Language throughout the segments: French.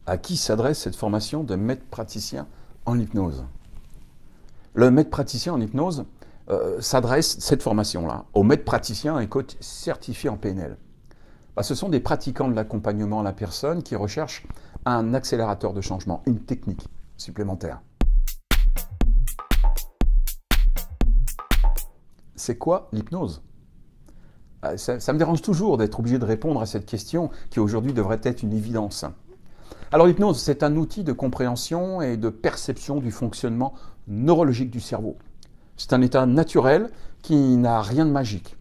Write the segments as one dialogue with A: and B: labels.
A: À qui s'adresse cette formation de maître praticien en hypnose? Le maître praticien en hypnose s'adresse, cette formation-là, aux maîtres praticiens et coachs certifiés en PNL. Ce sont des pratiquants de l'accompagnement à la personne qui recherchent un accélérateur de changement, une technique supplémentaire. C'est quoi l'hypnose? Ça me dérange toujours d'être obligé de répondre à cette question qui aujourd'hui devrait être une évidence. Alors l'hypnose, c'est un outil de compréhension et de perception du fonctionnement neurologique du cerveau. C'est un état naturel qui n'a rien de magique.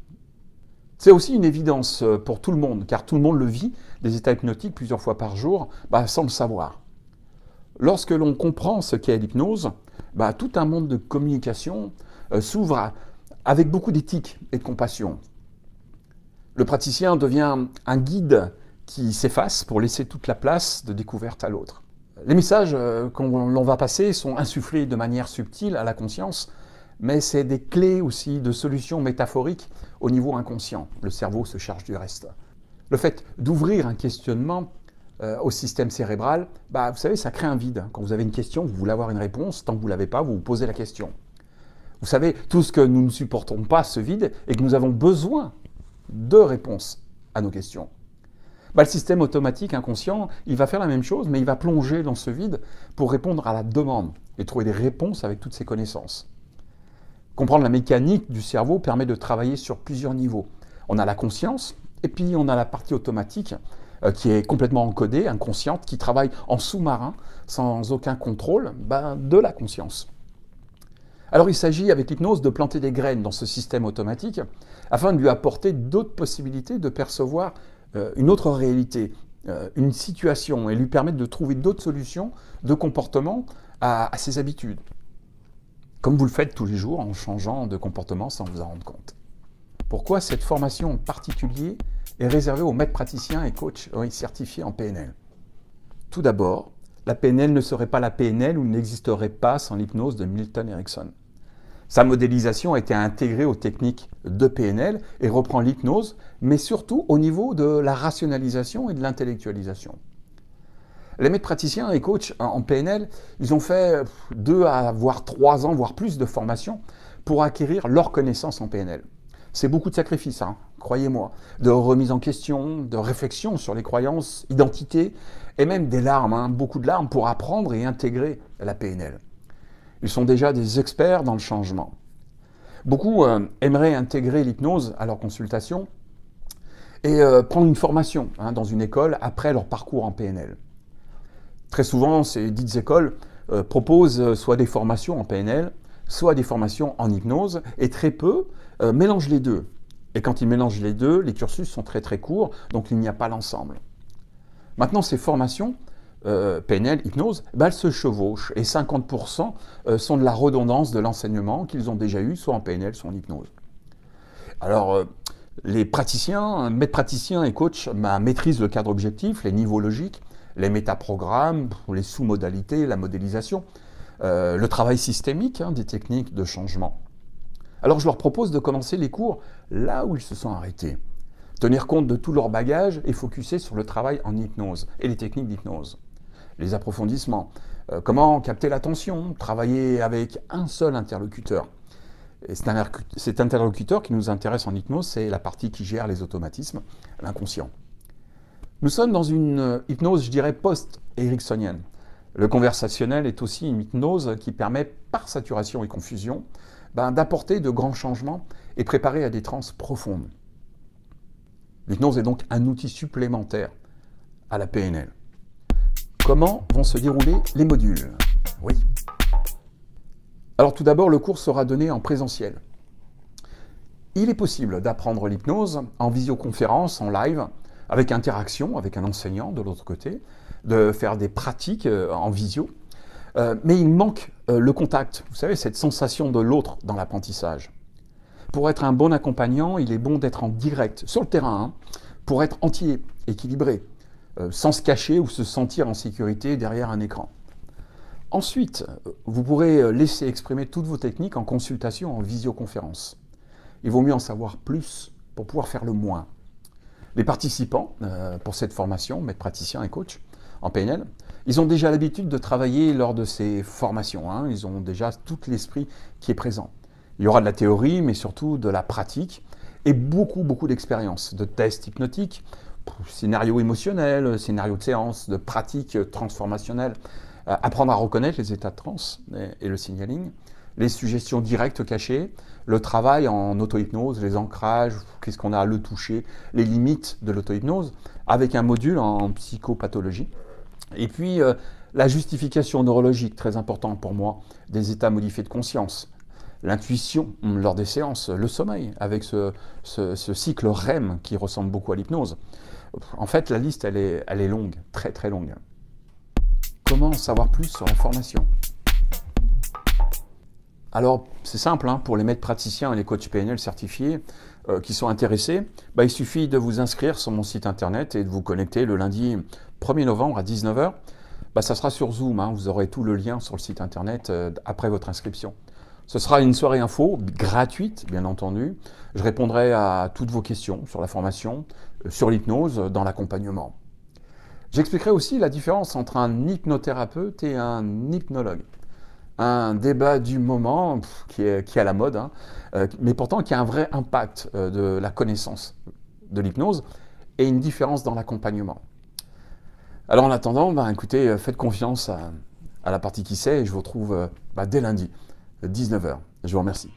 A: C'est aussi une évidence pour tout le monde, car tout le monde le vit, des états hypnotiques plusieurs fois par jour, sans le savoir. Lorsque l'on comprend ce qu'est l'hypnose, tout un monde de communication s'ouvre avec beaucoup d'éthique et de compassion. Le praticien devient un guide qui s'efface pour laisser toute la place de découverte à l'autre. Les messages que l'on va passer sont insufflés de manière subtile à la conscience, mais c'est des clés aussi de solutions métaphoriques au niveau inconscient. Le cerveau se charge du reste. Le fait d'ouvrir un questionnement au système cérébral, vous savez, ça crée un vide. Quand vous avez une question, vous voulez avoir une réponse. Tant que vous ne l'avez pas, vous vous posez la question. Vous savez, tout ce que nous ne supportons pas, ce vide, et que nous avons besoin de réponses à nos questions. Le système automatique inconscient, il va faire la même chose, mais il va plonger dans ce vide pour répondre à la demande et trouver des réponses avec toutes ses connaissances. Comprendre la mécanique du cerveau permet de travailler sur plusieurs niveaux. On a la conscience, et puis on a la partie automatique qui est complètement encodée, inconsciente, qui travaille en sous-marin, sans aucun contrôle de la conscience. Alors il s'agit avec l'hypnose de planter des graines dans ce système automatique afin de lui apporter d'autres possibilités de percevoir une autre réalité, une situation, et lui permettre de trouver d'autres solutions de comportement à ses habitudes. Comme vous le faites tous les jours en changeant de comportement sans vous en rendre compte. Pourquoi cette formation en particulier est réservée aux maîtres praticiens et coachs certifiés en PNL? Tout d'abord, la PNL ne serait pas la PNL ou n'existerait pas sans l'hypnose de Milton Erickson. Sa modélisation a été intégrée aux techniques de PNL et reprend l'hypnose, mais surtout au niveau de la rationalisation et de l'intellectualisation. Les maîtres praticiens et coachs en PNL, ils ont fait 2 à voire 3 ans, voire plus de formation pour acquérir leurs connaissances en PNL. C'est beaucoup de sacrifices, croyez-moi, de remise en question, de réflexion sur les croyances, identités, et même des larmes, beaucoup de larmes pour apprendre et intégrer la PNL. Ils sont déjà des experts dans le changement. Beaucoup aimeraient intégrer l'hypnose à leur consultation et prendre une formation dans une école après leur parcours en PNL. Très souvent, ces dites écoles proposent soit des formations en PNL, soit des formations en hypnose, et très peu mélangent les deux. Et quand ils mélangent les deux, les cursus sont très très courts, donc il n'y a pas l'ensemble. Maintenant, ces formations, PNL, hypnose, elles se chevauchent, et 50% sont de la redondance de l'enseignement qu'ils ont déjà eu, soit en PNL, soit en hypnose. Alors, les praticiens, maîtres praticiens et coachs maîtrisent le cadre objectif, les niveaux logiques, les métaprogrammes, les sous-modalités, la modélisation, le travail systémique des techniques de changement. Alors je leur propose de commencer les cours là où ils se sont arrêtés. Tenir compte de tout leur bagage et focuser sur le travail en hypnose et les techniques d'hypnose. Les approfondissements, comment capter l'attention, travailler avec un seul interlocuteur. Et cet interlocuteur qui nous intéresse en hypnose, c'est la partie qui gère les automatismes, l'inconscient. Nous sommes dans une hypnose, je dirais, post-ericksonienne. Le conversationnel est aussi une hypnose qui permet, par saturation et confusion, d'apporter de grands changements et préparer à des transes profondes. L'hypnose est donc un outil supplémentaire à la PNL. Comment vont se dérouler les modules? Oui. Alors tout d'abord, le cours sera donné en présentiel. Il est possible d'apprendre l'hypnose en visioconférence, en live, avec interaction, avec un enseignant de l'autre côté, de faire des pratiques en visio. Mais il manque le contact, vous savez, cette sensation de l'autre dans l'apprentissage. Pour être un bon accompagnant, il est bon d'être en direct, sur le terrain, pour être entier, équilibré, sans se cacher ou se sentir en sécurité derrière un écran. Ensuite, vous pourrez laisser exprimer toutes vos techniques en consultation, en visioconférence. Il vaut mieux en savoir plus pour pouvoir faire le moins. Les participants pour cette formation, maîtres praticiens et coachs en PNL, Ils ont déjà l'habitude de travailler lors de ces formations, hein. Ils ont déjà tout l'esprit qui est présent. Il y aura de la théorie, mais surtout de la pratique et beaucoup d'expériences, de tests hypnotiques, scénarios émotionnels, scénarios de séance, de pratiques transformationnelles, apprendre à reconnaître les états de transe et le signaling, les suggestions directes cachées, le travail en auto-hypnose, les ancrages, qu'est-ce qu'on a à le toucher, les limites de l'auto-hypnose, avec un module en psychopathologie. Et puis, la justification neurologique, très important pour moi, des états modifiés de conscience, l'intuition lors des séances, le sommeil, avec ce cycle REM qui ressemble beaucoup à l'hypnose. En fait, la liste, elle est longue, très longue. Comment en savoir plus sur la formation? Alors, c'est simple, hein, pour les maîtres praticiens et les coachs PNL certifiés qui sont intéressés, il suffit de vous inscrire sur mon site internet et de vous connecter le lundi 1er novembre à 19 h. Ça sera sur Zoom, hein, vous aurez tout le lien sur le site internet après votre inscription. Ce sera une soirée info gratuite, bien entendu. Je répondrai à toutes vos questions sur la formation, sur l'hypnose, dans l'accompagnement. J'expliquerai aussi la différence entre un hypnothérapeute et un hypnologue. Un débat du moment qui est à la mode, hein, mais pourtant qui a un vrai impact de la connaissance de l'hypnose et une différence dans l'accompagnement. Alors en attendant, écoutez, faites confiance à la partie qui sait et je vous retrouve dès lundi, 19 h. Je vous remercie.